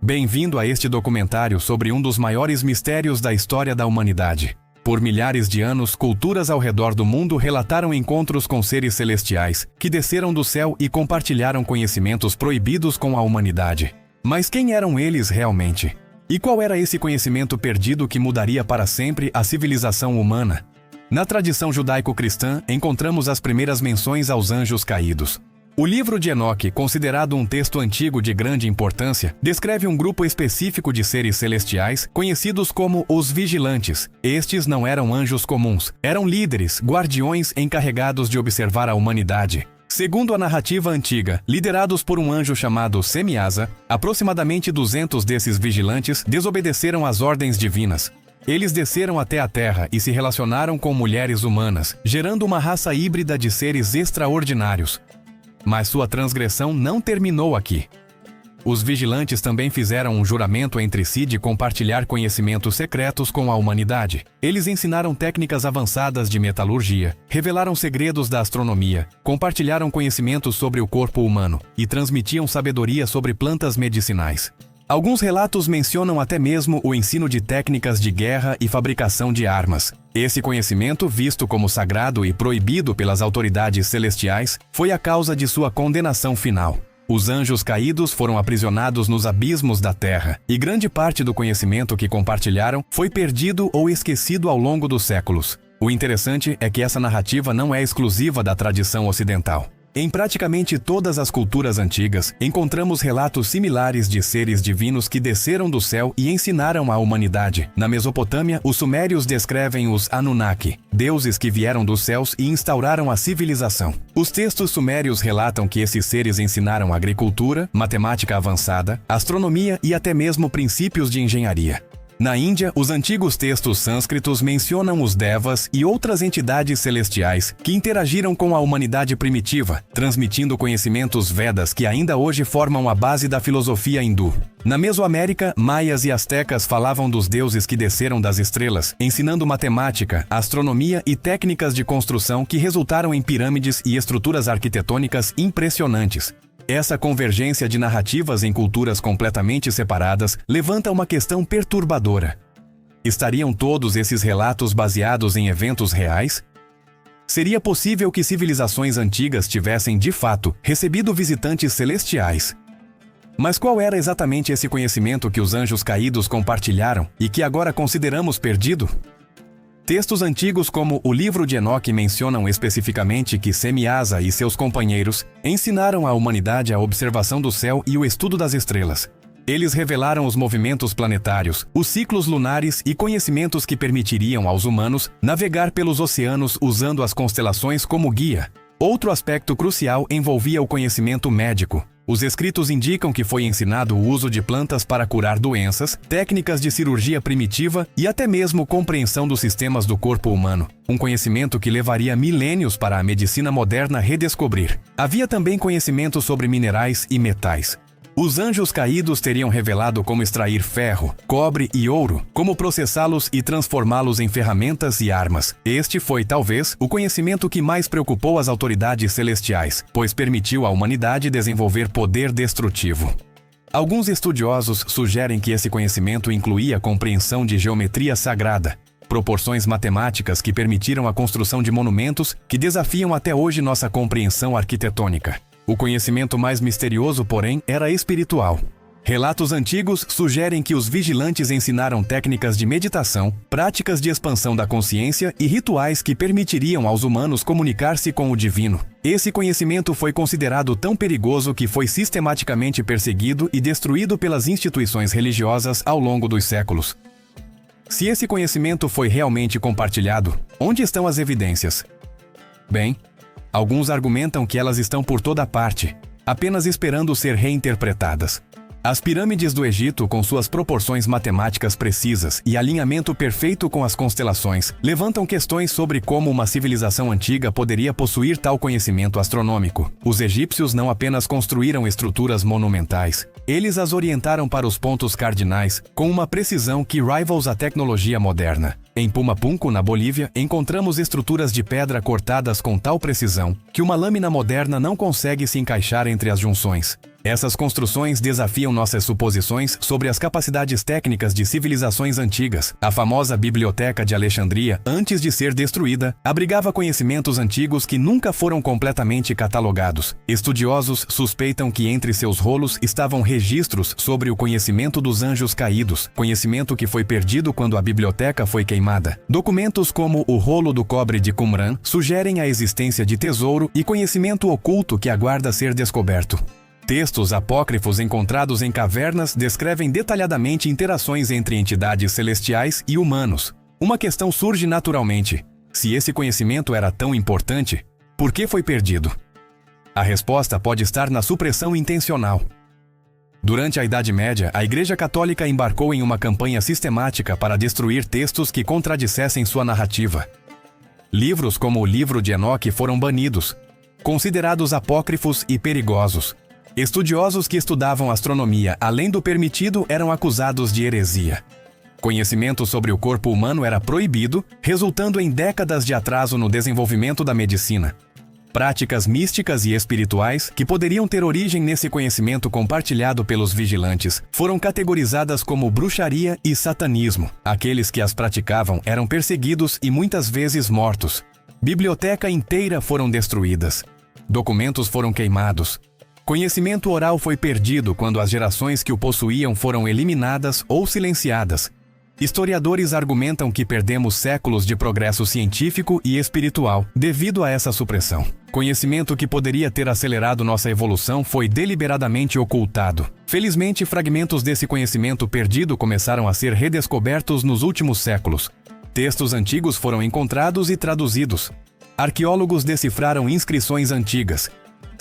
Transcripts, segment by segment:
Bem-vindo a este documentário sobre um dos maiores mistérios da história da humanidade. Por milhares de anos, culturas ao redor do mundo relataram encontros com seres celestiais, que desceram do céu e compartilharam conhecimentos proibidos com a humanidade. Mas quem eram eles realmente? E qual era esse conhecimento perdido que mudaria para sempre a civilização humana? Na tradição judaico-cristã, encontramos as primeiras menções aos anjos caídos. O livro de Enoque, considerado um texto antigo de grande importância, descreve um grupo específico de seres celestiais, conhecidos como os vigilantes. Estes não eram anjos comuns, eram líderes, guardiões encarregados de observar a humanidade. Segundo a narrativa antiga, liderados por um anjo chamado Semiasa, aproximadamente 200 desses vigilantes desobedeceram às ordens divinas. Eles desceram até a Terra e se relacionaram com mulheres humanas, gerando uma raça híbrida de seres extraordinários. Mas sua transgressão não terminou aqui. Os vigilantes também fizeram um juramento entre si de compartilhar conhecimentos secretos com a humanidade. Eles ensinaram técnicas avançadas de metalurgia, revelaram segredos da astronomia, compartilharam conhecimentos sobre o corpo humano e transmitiam sabedoria sobre plantas medicinais. Alguns relatos mencionam até mesmo o ensino de técnicas de guerra e fabricação de armas. Esse conhecimento, visto como sagrado e proibido pelas autoridades celestiais, foi a causa de sua condenação final. Os anjos caídos foram aprisionados nos abismos da terra, e grande parte do conhecimento que compartilharam foi perdido ou esquecido ao longo dos séculos. O interessante é que essa narrativa não é exclusiva da tradição ocidental. Em praticamente todas as culturas antigas, encontramos relatos similares de seres divinos que desceram do céu e ensinaram à humanidade. Na Mesopotâmia, os sumérios descrevem os Anunnaki, deuses que vieram dos céus e instauraram a civilização. Os textos sumérios relatam que esses seres ensinaram agricultura, matemática avançada, astronomia e até mesmo princípios de engenharia. Na Índia, os antigos textos sânscritos mencionam os Devas e outras entidades celestiais que interagiram com a humanidade primitiva, transmitindo conhecimentos Vedas que ainda hoje formam a base da filosofia hindu. Na Mesoamérica, maias e astecas falavam dos deuses que desceram das estrelas, ensinando matemática, astronomia e técnicas de construção que resultaram em pirâmides e estruturas arquitetônicas impressionantes. Essa convergência de narrativas em culturas completamente separadas levanta uma questão perturbadora. Estariam todos esses relatos baseados em eventos reais? Seria possível que civilizações antigas tivessem, de fato, recebido visitantes celestiais? Mas qual era exatamente esse conhecimento que os anjos caídos compartilharam e que agora consideramos perdido? Textos antigos como o livro de Enoque mencionam especificamente que Semiasa e seus companheiros ensinaram à humanidade a observação do céu e o estudo das estrelas. Eles revelaram os movimentos planetários, os ciclos lunares e conhecimentos que permitiriam aos humanos navegar pelos oceanos usando as constelações como guia. Outro aspecto crucial envolvia o conhecimento médico. Os escritos indicam que foi ensinado o uso de plantas para curar doenças, técnicas de cirurgia primitiva e até mesmo compreensão dos sistemas do corpo humano, um conhecimento que levaria milênios para a medicina moderna redescobrir. Havia também conhecimento sobre minerais e metais. Os anjos caídos teriam revelado como extrair ferro, cobre e ouro, como processá-los e transformá-los em ferramentas e armas. Este foi, talvez, o conhecimento que mais preocupou as autoridades celestiais, pois permitiu à humanidade desenvolver poder destrutivo. Alguns estudiosos sugerem que esse conhecimento incluía a compreensão de geometria sagrada, proporções matemáticas que permitiram a construção de monumentos que desafiam até hoje nossa compreensão arquitetônica. O conhecimento mais misterioso, porém, era espiritual. Relatos antigos sugerem que os vigilantes ensinaram técnicas de meditação, práticas de expansão da consciência e rituais que permitiriam aos humanos comunicar-se com o divino. Esse conhecimento foi considerado tão perigoso que foi sistematicamente perseguido e destruído pelas instituições religiosas ao longo dos séculos. Se esse conhecimento foi realmente compartilhado, onde estão as evidências? Bem, alguns argumentam que elas estão por toda parte, apenas esperando ser reinterpretadas. As pirâmides do Egito, com suas proporções matemáticas precisas e alinhamento perfeito com as constelações, levantam questões sobre como uma civilização antiga poderia possuir tal conhecimento astronômico. Os egípcios não apenas construíram estruturas monumentais, eles as orientaram para os pontos cardinais, com uma precisão que rivals a tecnologia moderna. Em Pumapunku, na Bolívia, encontramos estruturas de pedra cortadas com tal precisão que uma lâmina moderna não consegue se encaixar entre as junções. Essas construções desafiam nossas suposições sobre as capacidades técnicas de civilizações antigas. A famosa Biblioteca de Alexandria, antes de ser destruída, abrigava conhecimentos antigos que nunca foram completamente catalogados. Estudiosos suspeitam que entre seus rolos estavam registros sobre o conhecimento dos anjos caídos, conhecimento que foi perdido quando a biblioteca foi queimada. Documentos como o rolo do cobre de Qumran sugerem a existência de tesouro e conhecimento oculto que aguarda ser descoberto. Textos apócrifos encontrados em cavernas descrevem detalhadamente interações entre entidades celestiais e humanos. Uma questão surge naturalmente: se esse conhecimento era tão importante, por que foi perdido? A resposta pode estar na supressão intencional. Durante a Idade Média, a Igreja Católica embarcou em uma campanha sistemática para destruir textos que contradissessem sua narrativa. Livros como o Livro de Enoque foram banidos, considerados apócrifos e perigosos. Estudiosos que estudavam astronomia além do permitido eram acusados de heresia. Conhecimento sobre o corpo humano era proibido, resultando em décadas de atraso no desenvolvimento da medicina. Práticas místicas e espirituais, que poderiam ter origem nesse conhecimento compartilhado pelos vigilantes, foram categorizadas como bruxaria e satanismo. Aqueles que as praticavam eram perseguidos e muitas vezes mortos. Biblioteca inteira foram destruídas. Documentos foram queimados. Conhecimento oral foi perdido quando as gerações que o possuíam foram eliminadas ou silenciadas. Historiadores argumentam que perdemos séculos de progresso científico e espiritual devido a essa supressão. Conhecimento que poderia ter acelerado nossa evolução foi deliberadamente ocultado. Felizmente, fragmentos desse conhecimento perdido começaram a ser redescobertos nos últimos séculos. Textos antigos foram encontrados e traduzidos. Arqueólogos decifraram inscrições antigas.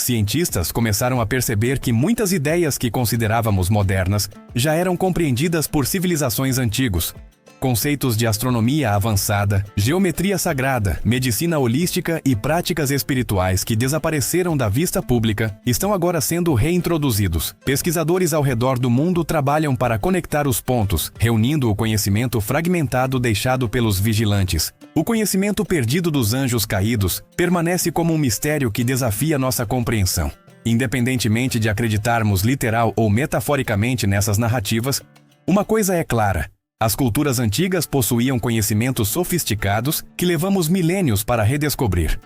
Cientistas começaram a perceber que muitas ideias que considerávamos modernas já eram compreendidas por civilizações antigos. Conceitos de astronomia avançada, geometria sagrada, medicina holística e práticas espirituais que desapareceram da vista pública estão agora sendo reintroduzidos. Pesquisadores ao redor do mundo trabalham para conectar os pontos, reunindo o conhecimento fragmentado deixado pelos vigilantes. O conhecimento perdido dos anjos caídos permanece como um mistério que desafia nossa compreensão. Independentemente de acreditarmos literal ou metaforicamente nessas narrativas, uma coisa é clara: as culturas antigas possuíam conhecimentos sofisticados que levamos milênios para redescobrir.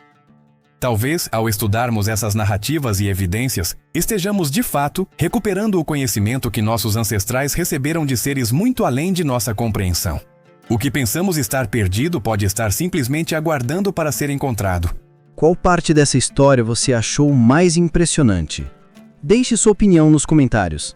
Talvez, ao estudarmos essas narrativas e evidências, estejamos de fato recuperando o conhecimento que nossos ancestrais receberam de seres muito além de nossa compreensão. O que pensamos estar perdido pode estar simplesmente aguardando para ser encontrado. Qual parte dessa história você achou mais impressionante? Deixe sua opinião nos comentários.